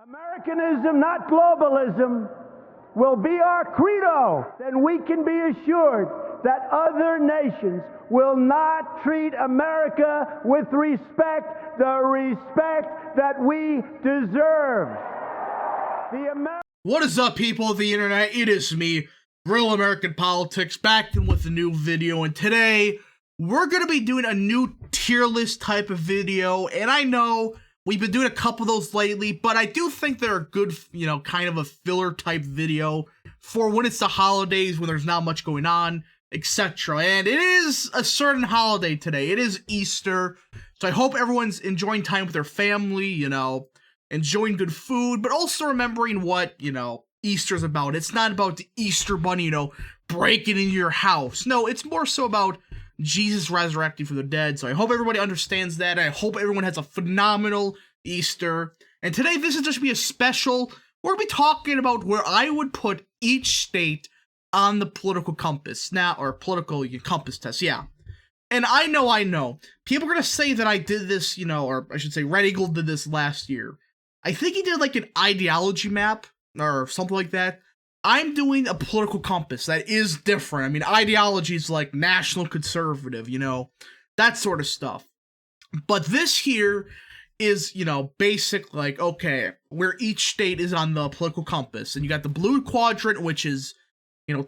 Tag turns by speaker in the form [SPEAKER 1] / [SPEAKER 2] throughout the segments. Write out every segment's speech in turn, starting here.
[SPEAKER 1] Americanism, not globalism, will be our credo. Then we can be assured that other nations will not treat America with respect, the respect that we deserve.
[SPEAKER 2] What is up, people of the internet? It is me, Real American Politics, back in with a new video, and today we're going to be doing a new tier list type of video, and I know we've been doing a couple of those lately, but I do think they're a good, kind of a filler type video for when it's the holidays, when there's not much going on, etc. And it is a certain holiday today. It is Easter, so I hope everyone's enjoying time with their family, enjoying good food, but also remembering what, Easter's about. It's not about the Easter bunny, breaking into your house. No, it's more so about Jesus resurrecting from the dead. So I hope everybody understands that. I hope everyone has a phenomenal Easter. And today, this is just be a special. We're going to be talking about where I would put each state on the political compass. Now, or political compass test, yeah. And I know. People are going to say that I did this, or I should say Red Eagle did this last year. I think he did like an ideology map or something like that. I'm doing a political compass that is different. I mean, ideology is like national conservative, that sort of stuff. But this here is, basic, like, okay, where each state is on the political compass. And you got the blue quadrant, which is,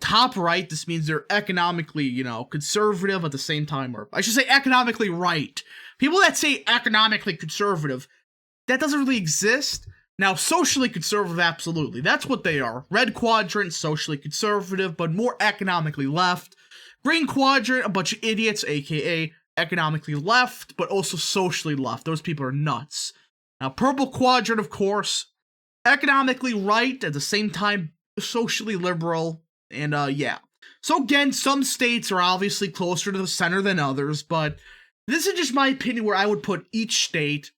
[SPEAKER 2] top right. This means they're economically, conservative at the same time, or I should say economically right. People that say economically conservative, that doesn't really exist. Now, socially conservative, absolutely. That's what they are. Red quadrant, socially conservative, but more economically left. Green quadrant, a bunch of idiots, aka economically left, but also socially left. Those people are nuts. Now, purple quadrant, of course, economically right, at the same time, socially liberal, and yeah. So again, some states are obviously closer to the center than others, but this is just my opinion where I would put each state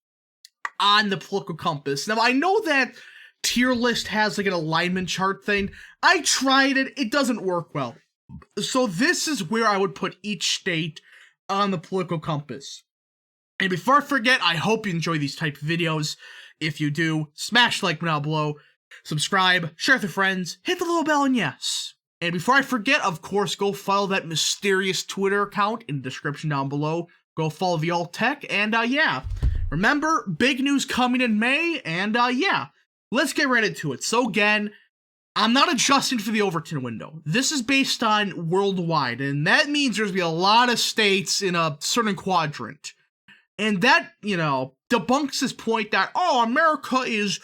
[SPEAKER 2] on the political compass. Now, I know that tier list has like an alignment chart thing. I tried it. It doesn't work well. So this is where I would put each state on the political compass. And before I forget, I hope you enjoy these type of videos. If you do, smash the like button down below, subscribe, share with your friends, hit the little bell, and yes. And before I forget, of course, go follow that mysterious Twitter account in the description down below. Go follow the Alt Tech, and yeah. Remember, big news coming in May, and yeah, let's get right into it. So again, I'm not adjusting for the Overton window. This is based on worldwide, and that means there's going to be a lot of states in a certain quadrant. And that, debunks this point that, oh, America is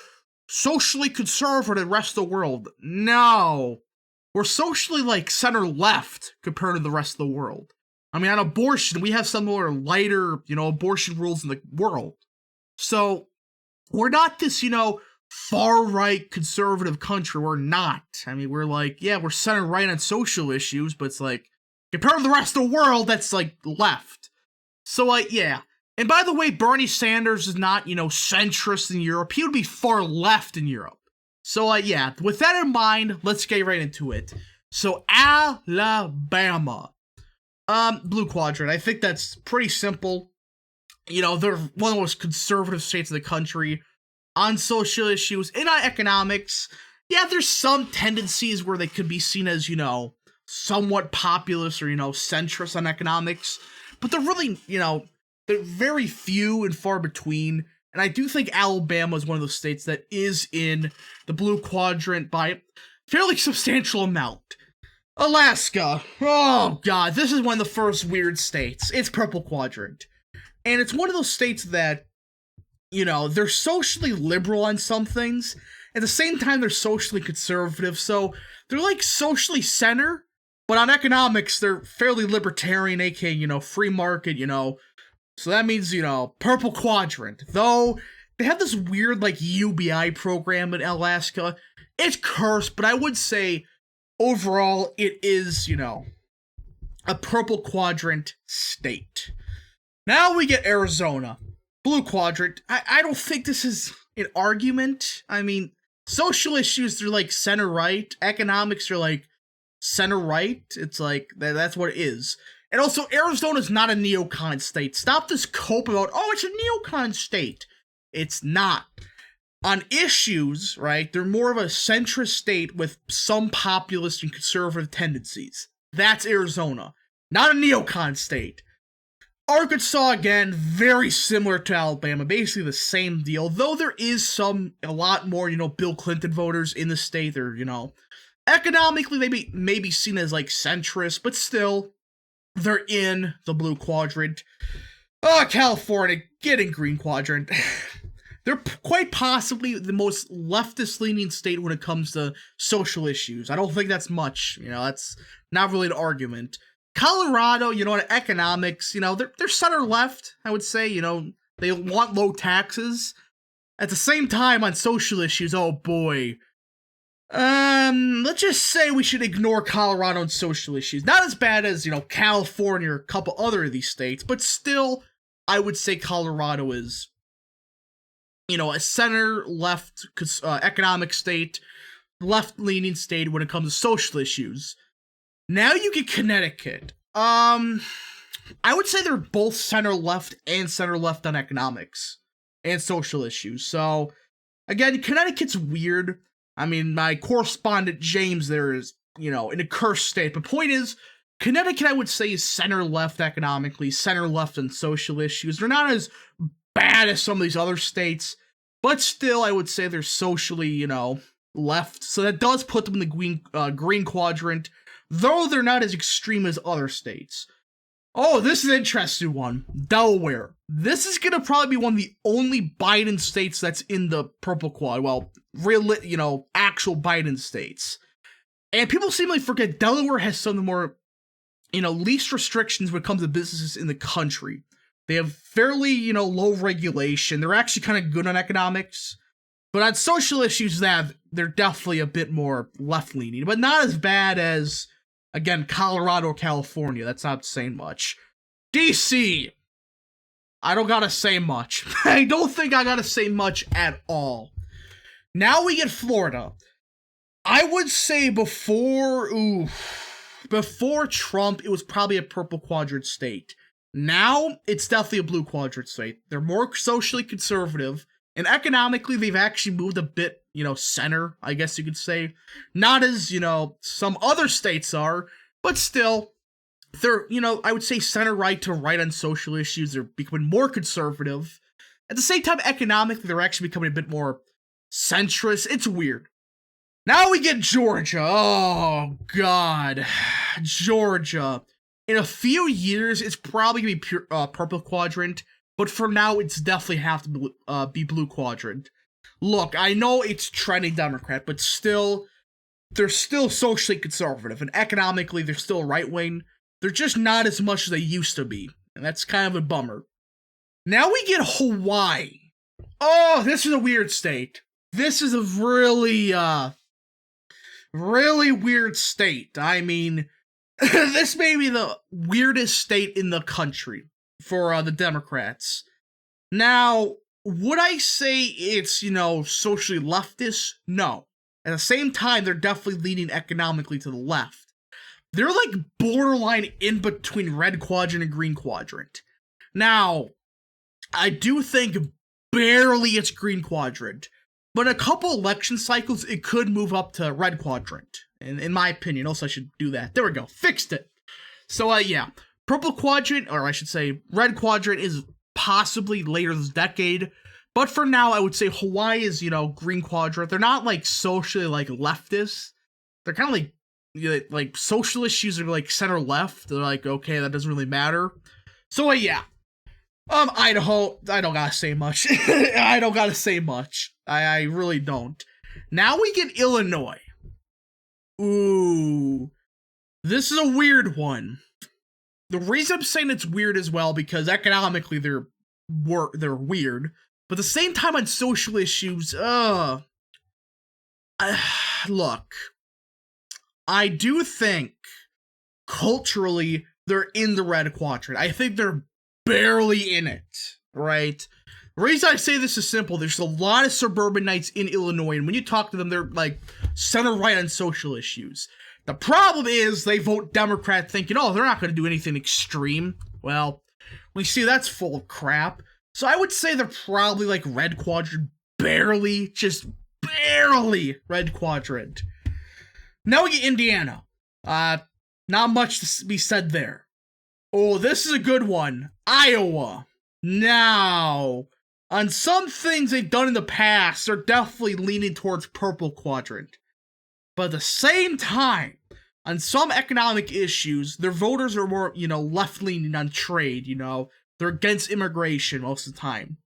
[SPEAKER 2] socially conservative to the rest of the world. No. We're socially, center-left compared to the rest of the world. I mean, on abortion, we have some more lighter, abortion rules in the world. So, we're not this, far-right conservative country. We're not. I mean, we're we're center-right on social issues, but it's compared to the rest of the world, that's, left. So, yeah. And by the way, Bernie Sanders is not, centrist in Europe. He would be far left in Europe. So, yeah. With that in mind, let's get right into it. So, Alabama. Blue quadrant. I think that's pretty simple. They're one of the most conservative states in the country on social issues and on economics. Yeah, there's some tendencies where they could be seen as, somewhat populist or, centrist on economics. But they're really, they're very few and far between. And I do think Alabama is one of those states that is in the blue quadrant by a fairly substantial amount. Alaska. Oh, God. This is one of the first weird states. It's purple quadrant. And it's one of those states that, they're socially liberal on some things. At the same time, they're socially conservative. So they're socially center. But on economics, they're fairly libertarian, aka, free market, So that means, purple quadrant. Though, they have this weird, UBI program in Alaska. It's cursed, but I would say overall, it is, a purple quadrant state. Now we get Arizona. Blue quadrant. I don't think this is an argument. I mean, social issues, they're center-right. Economics are center-right. It's that's what it is. And also, Arizona's not a neocon state. Stop this cope about, oh, it's a neocon state. It's not. On issues, right, they're more of a centrist state with some populist and conservative tendencies. That's Arizona, not a neocon state. Arkansas, again, very similar to Alabama, basically the same deal, though there is a lot more, Bill Clinton voters in the state. They're, economically they may be seen as like centrist, but still, they're in the blue quadrant. California, getting green quadrant. They're quite possibly the most leftist-leaning state when it comes to social issues. I don't think that's much. That's not really an argument. Colorado, in economics, they're center-left, I would say. They want low taxes. At the same time, on social issues, oh boy. Let's just say we should ignore Colorado on social issues. Not as bad as, California or a couple other of these states, but still, I would say Colorado is a center-left economic state, left-leaning state when it comes to social issues. Now you get Connecticut. I would say they're both center-left and center-left on economics and social issues. So, again, Connecticut's weird. I mean, my correspondent James there is, in a cursed state. But point is, Connecticut, I would say, is center-left economically, center-left on social issues. They're not as bad as some of these other states, but still, I would say they're socially, left. So that does put them in the green quadrant, though they're not as extreme as other states. Oh, this is an interesting one. Delaware. This is going to probably be one of the only Biden states that's in the purple quad. Well, real, actual Biden states. And people seemingly forget Delaware has some of the more, least restrictions when it comes to businesses in the country. They have fairly, low regulation. They're actually kind of good on economics. But on social issues, they're definitely a bit more left-leaning. But not as bad as, again, Colorado or California. That's not saying much. DC. I don't gotta say much. I don't think I gotta say much at all. Now we get Florida. I would say before Trump, it was probably a purple quadrant state. Now, it's definitely a blue quadrant state. They're more socially conservative, and economically, they've actually moved a bit, center, I guess you could say. Not as, some other states are, but still, they're, I would say center-right to right on social issues. They're becoming more conservative. At the same time, economically, they're actually becoming a bit more centrist. It's weird. Now we get Georgia. Oh, God. Georgia. In a few years, it's probably going to be purple quadrant, but for now, it's definitely have to be blue quadrant. Look, I know it's trending Democrat, but still, they're still socially conservative, and economically, they're still right-wing. They're just not as much as they used to be, and that's kind of a bummer. Now we get Hawaii. Oh, this is a weird state. This is a really weird state. I mean, this may be the weirdest state in the country for the Democrats. Now, would I say it's, socially leftist? No. At the same time, they're definitely leaning economically to the left. They're like borderline in between red quadrant and green quadrant. Now, I do think barely it's green quadrant, but in a couple election cycles, it could move up to red quadrant. In my opinion, also I should do that. There we go. Fixed it. So, yeah. Purple quadrant, or I should say red quadrant, is possibly later this decade. But for now, I would say Hawaii is, green quadrant. They're not, socially, leftist. They're kind of like social issues are, center-left. They're like, okay, that doesn't really matter. So, yeah. Idaho, I don't gotta say much. I don't gotta say much. I really don't. Now we get Illinois. Ooh. This is a weird one. The reason I'm saying it's weird as well, because economically they're weird. But at the same time on social issues, look. I do think, culturally, they're in the red quadrant. I think they're barely in it, right? The reason I say this is simple. There's a lot of suburbanites in Illinois, and when you talk to them, they're, center-right on social issues. The problem is they vote Democrat thinking, oh, they're not going to do anything extreme. Well, we see that's full of crap. So I would say they're probably, red quadrant barely, just barely red quadrant. Now we get Indiana. Not much to be said there. Oh, this is a good one. Iowa. Now, on some things they've done in the past, they're definitely leaning towards purple quadrant. But at the same time, on some economic issues, their voters are more, left-leaning on trade, They're against immigration most of the time,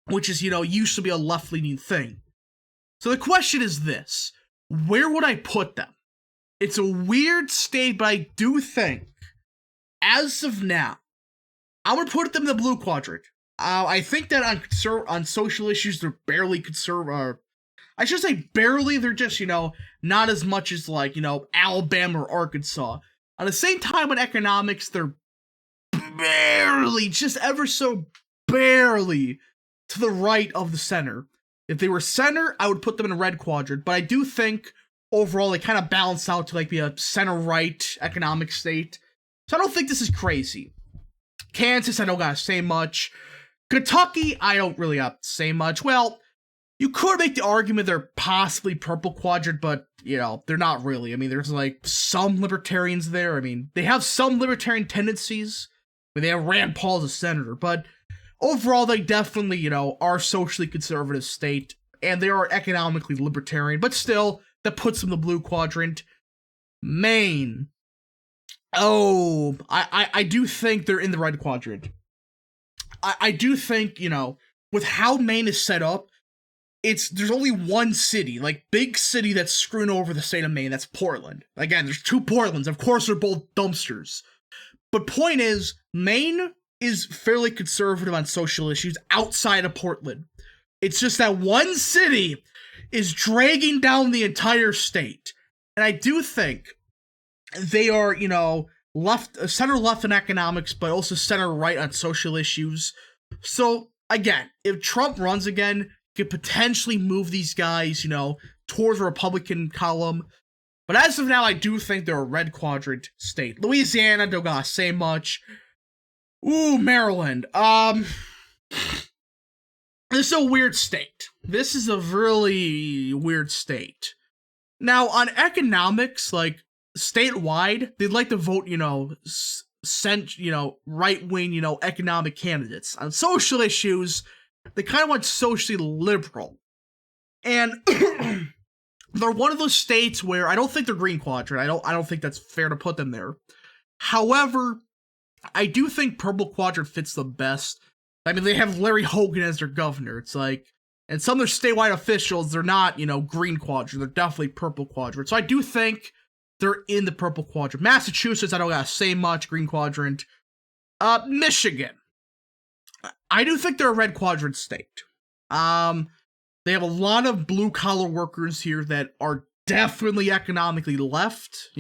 [SPEAKER 2] which is, used to be a left-leaning thing. So the question is this: where would I put them? It's a weird state, but I do think, as of now, I would put them in the blue quadrant. I think that on social issues, they're barely conservative. I should say barely, they're just, not as much as, like, Alabama or Arkansas. At the same time, in economics, they're barely, just ever so barely, to the right of the center. If they were center, I would put them in a red quadrant, but I do think, overall, they kind of balance out to, like, be a center-right economic state. So I don't think this is crazy. Kansas, I don't gotta say much. Kentucky, I don't really have to say much. Well, you could make the argument they're possibly purple quadrant, but, they're not really. I mean, there's, like, some libertarians there. I mean, they have some libertarian tendencies. I mean, they have Rand Paul as a senator, but overall, they definitely, are socially conservative state, and they are economically libertarian, but still, that puts them in the blue quadrant. Maine. Oh, I do think they're in the red quadrant. I do think, with how Maine is set up, there's only one city, like, big city that's screwing over the state of Maine. That's Portland. Again, there's two Portlands. Of course, they're both dumpsters. But point is, Maine is fairly conservative on social issues outside of Portland. It's just that one city is dragging down the entire state. And I do think they are, center left in economics, but also center right on social issues. So, again, if Trump runs again, could potentially move these guys, towards the Republican column. But as of now, I do think they're a red quadrant state. Louisiana, don't gotta say much. Ooh, Maryland. This is a weird state. This is a really weird state. Now, on economics, like, statewide, they'd like to vote, right-wing, economic candidates. On social issues, they kind of want socially liberal. And they're one of those states where I don't think they're green quadrant. I don't think that's fair to put them there. However, I do think purple quadrant fits the best. I mean, they have Larry Hogan as their governor. It's like, and some of their statewide officials, they're not, green quadrant. They're definitely purple quadrant. So I do think they're in the purple quadrant. Massachusetts, I don't gotta say much, green quadrant. Michigan. I do think they're a red quadrant state. They have a lot of blue-collar workers here that are definitely economically left,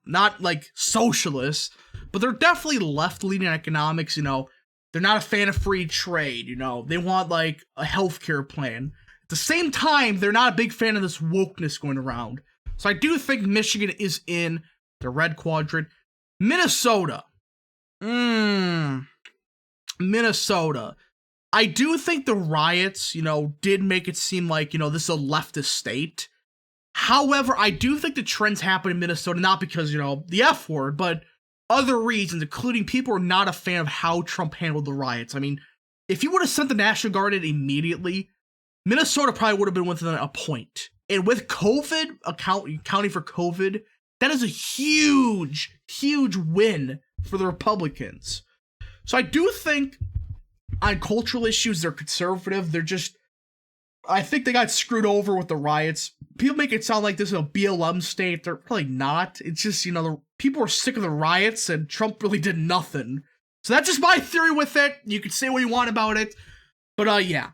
[SPEAKER 2] not like socialists, but they're definitely left-leaning economics, they're not a fan of free trade, they want, like, a healthcare plan. At the same time, they're not a big fan of this wokeness going around. So I do think Michigan is in the red quadrant. Minnesota. Minnesota. I do think the riots, did make it seem like, this is a leftist state. However, I do think the trends happen in Minnesota, not because, the F word, but other reasons, including people are not a fan of how Trump handled the riots. I mean, if you would have sent the National Guard in immediately, Minnesota probably would have been within a point. And with COVID, accounting for COVID, that is a huge, huge win for the Republicans. So I do think on cultural issues, they're conservative. They're just, I think they got screwed over with the riots. People make it sound like this is a BLM state. They're probably not. It's just, the people are sick of the riots and Trump really did nothing. So that's just my theory with it. You can say what you want about it. But, yeah.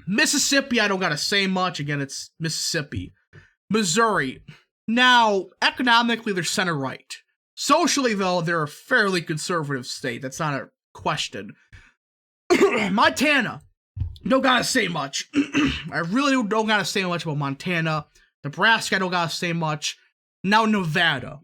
[SPEAKER 2] Mississippi, I don't gotta say much. Again, it's Mississippi. Missouri. Now, economically, they're center-right. Socially, though, they're a fairly conservative state. That's not a question. Montana. Don't gotta say much. I really don't gotta say much about Montana. Nebraska, I don't gotta say much. Now, Nevada.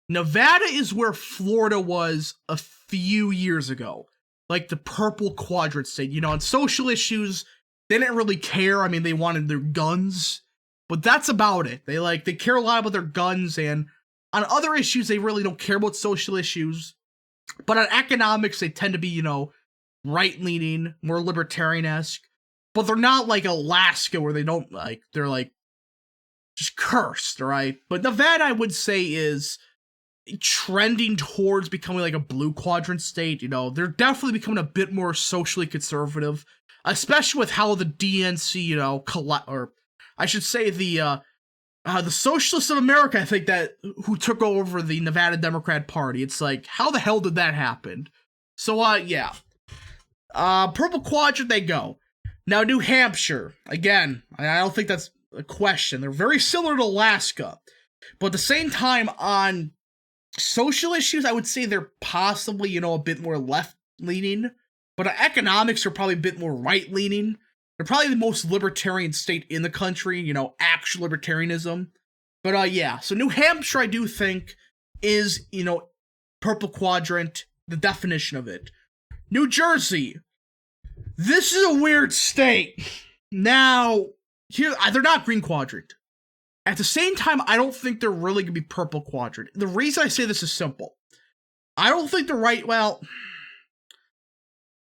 [SPEAKER 2] Nevada is where Florida was a few years ago. Like the purple quadrant state. On social issues, they didn't really care. I mean, they wanted their guns, but that's about it. They care a lot about their guns, and on other issues, they really don't care about social issues. But on economics, they tend to be, right-leaning, more libertarian-esque. But they're not like Alaska, where they don't, they're just cursed, right? But Nevada, I would say, is trending towards becoming like a blue quadrant state. They're definitely becoming a bit more socially conservative, especially with how the DNC, or I should say the Socialists of America, I think that who took over the Nevada Democrat Party. It's like, how the hell did that happen? So, yeah. Purple quadrant they go. Now, New Hampshire, again, I don't think that's a question. They're very similar to Alaska, but at the same time, on social issues, I would say they're possibly, a bit more left-leaning, but on economics, they're probably a bit more right-leaning. They're probably the most libertarian state in the country, actual libertarianism. But, yeah, so New Hampshire, I do think, is, purple quadrant, the definition of it. New Jersey. This is a weird state. Now, here, they're not green quadrant. At the same time, I don't think they're really going to be purple quadrant. The reason I say this is simple. I don't think they're right, well,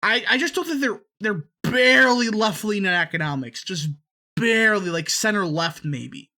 [SPEAKER 2] I just don't think they're barely left-leaning in economics. Just barely, like center-left maybe.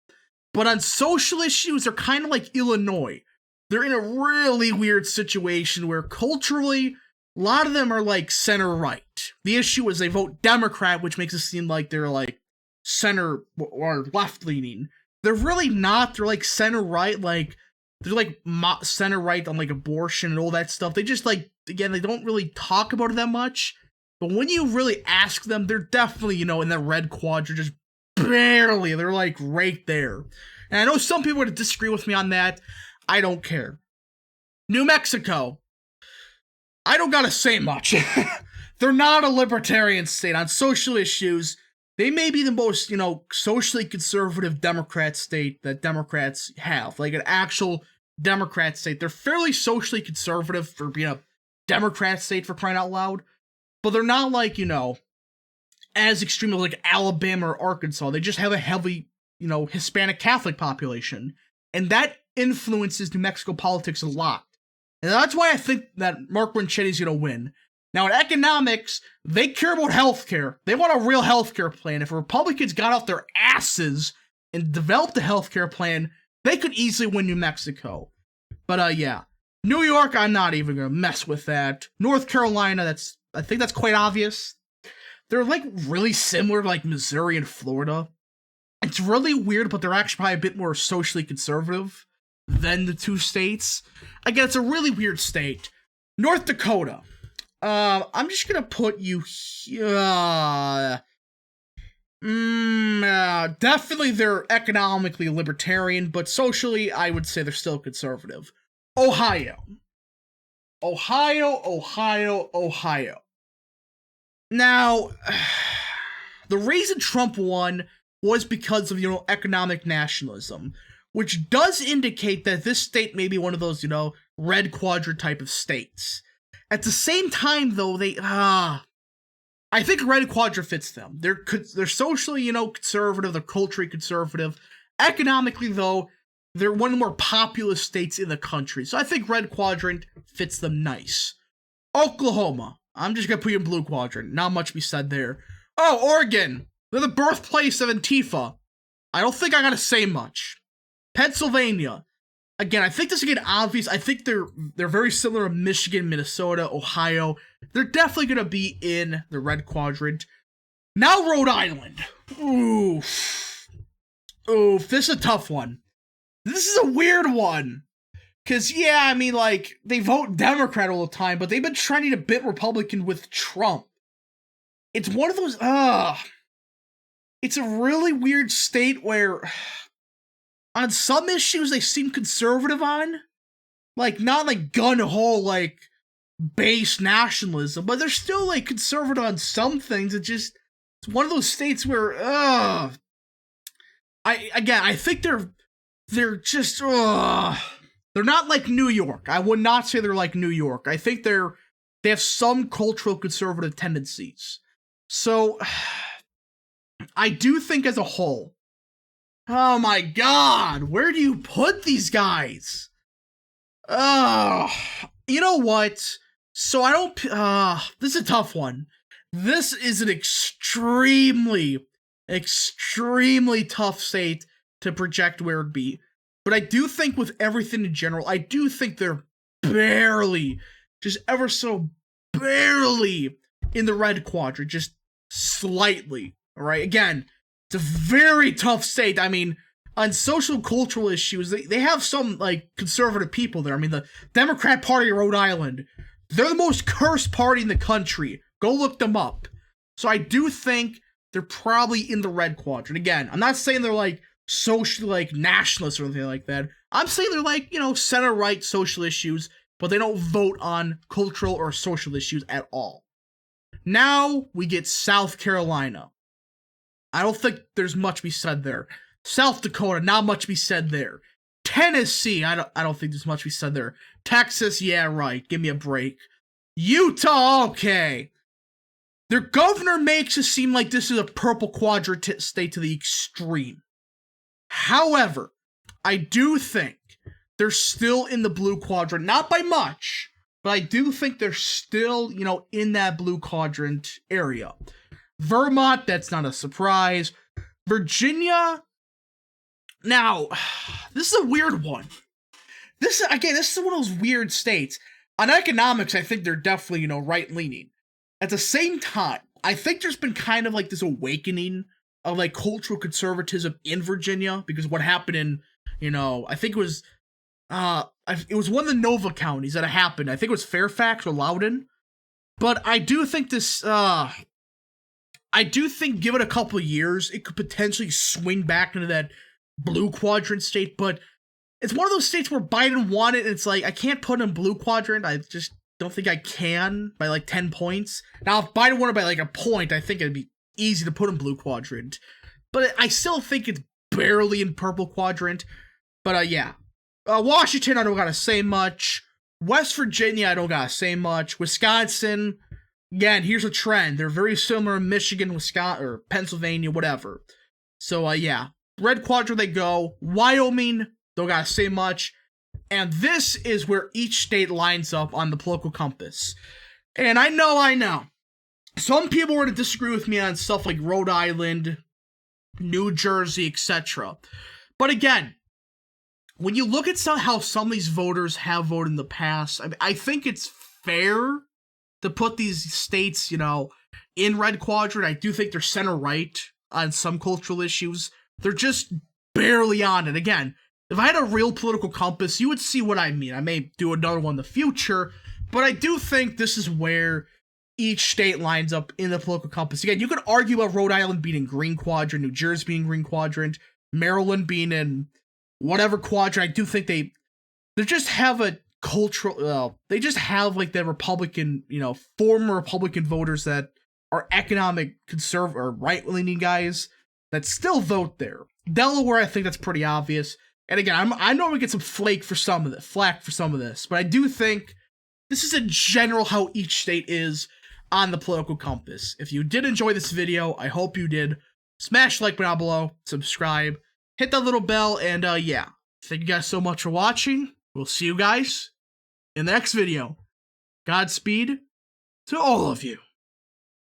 [SPEAKER 2] But on social issues, they're kind of like Illinois. They're in a really weird situation where culturally, a lot of them are like center-right. The issue is they vote Democrat, which makes it seem like they're like center or left-leaning. They're really not. They're like center-right, they're like center-right on like abortion and all that stuff. They just again, they don't really talk about it that much. But when you really ask them, they're definitely, in that red quadrant, just barely. They're like right there. And I know some people would disagree with me on that. I don't care. New Mexico. I don't gotta say much. They're not a libertarian state on social issues. They may be the most, socially conservative Democrat state that Democrats have. Like an actual Democrat state. They're fairly socially conservative for being a Democrat state, for crying out loud. But they're not as extreme as like Alabama or Arkansas. They just have a heavy, Hispanic Catholic population. And that influences New Mexico politics a lot. And that's why I think that Mark Ronchitti's going to win. Now, in economics, they care about healthcare. They want a real healthcare plan. If Republicans got off their asses and developed a healthcare plan, they could easily win New Mexico. But, yeah. New York, I'm not even going to mess with that. North Carolina, I think that's quite obvious. They're, really similar to, Missouri and Florida. It's really weird, but they're actually probably a bit more socially conservative than the two states. Again, it's a really weird state. North Dakota. I'm just gonna put you here. Definitely they're economically libertarian, but socially, I would say they're still conservative. Ohio. Now, the reason Trump won was because of, economic nationalism, which does indicate that this state may be one of those, red quadrant type of states. At the same time, though, I think red quadrant fits them. They're socially, conservative. They're culturally conservative. Economically, though, they're one of the more populous states in the country. So I think red quadrant fits them nice. Oklahoma. I'm just gonna put you in blue quadrant. Not much to be said there. Oh, Oregon. They're the birthplace of Antifa. I don't think I gotta say much. Pennsylvania. Again, I think this is getting obvious. I think they're very similar to Michigan, Minnesota, Ohio. They're definitely going to be in the red quadrant. Now Rhode Island. Oof, this is a tough one. This is a weird one. Because, yeah, I mean, they vote Democrat all the time, but they've been trending a bit Republican with Trump. It's one of those, it's a really weird state where on some issues they seem conservative on, not gun-ho, base nationalism, but they're still conservative on some things. It's one of those states where I think they're just they're not like New York. I would not say they're like New York. I think they have some cultural conservative tendencies. So I do think as a whole, oh my god, where do you put these guys? You know what? So I don't, this is a tough one. This is an extremely tough state to project where it'd be. But I do think with everything in general, I do think they're barely, just ever so barely in the red quadrant, just slightly, alright? Again, it's a very tough state. I mean, on social cultural issues, they have some, like, conservative people there. I mean, the Democrat Party of Rhode Island, they're the most cursed party in the country. Go look them up. So I do think they're probably in the red quadrant. Again, I'm not saying they're, like, socially, like, nationalists or anything like that. I'm saying they're, like, center-right social issues, but they don't vote on cultural or social issues at all. Now, we get South Carolina. I don't think there's much to be said there. South Dakota, not much to be said there. Tennessee, I don't think there's much to be said there. Texas, yeah, right. Give me a break. Utah, okay. Their governor makes it seem like this is a purple quadrant state to the extreme. However, I do think they're still in the blue quadrant. Not by much, but I do think they're still, in that blue quadrant area. Vermont, that's not a surprise. Virginia, now, this is a weird one. This is one of those weird states. On economics, I think they're definitely, right-leaning. At the same time, I think there's been kind of like this awakening of like cultural conservatism in Virginia because what happened in, I think it was one of the Nova counties that happened. I think it was Fairfax or Loudoun. But I do think give it a couple of years, it could potentially swing back into that blue quadrant state, but it's one of those states where Biden won it, and it's like, I can't put in blue quadrant. I just don't think I can by like 10 points. Now, if Biden won it by like a point, I think it'd be easy to put in blue quadrant. But I still think it's barely in purple quadrant. But yeah. Washington, I don't gotta say much. West Virginia, I don't gotta say much. Wisconsin, again, here's a trend. They're very similar in Michigan, Wisconsin, or Pennsylvania, whatever. So, yeah. Red quadrant they go. Wyoming, don't gotta say much. And this is where each state lines up on the political compass. And I know. Some people were to disagree with me on stuff like Rhode Island, New Jersey, etc. But again, when you look at how some of these voters have voted in the past, I think it's fair to put these states, in red quadrant. I do think they're center-right on some cultural issues. They're just barely on it. Again, if I had a real political compass, you would see what I mean. I may do another one in the future, but I do think this is where each state lines up in the political compass. Again, you could argue about Rhode Island being in green quadrant, New Jersey being green quadrant, Maryland being in whatever quadrant. I do think they just have a cultural, they just have like the Republican, former Republican voters that are economic conservative or right-leaning guys that still vote there. Delaware, I think that's pretty obvious. And again, I know we get some flack for some of this, but I do think this is in general how each state is on the political compass. If you did enjoy this video, I hope you did. Smash the like button down below, subscribe, hit that little bell, and yeah. Thank you guys so much for watching. We'll see you guys in the next video. Godspeed to all of you.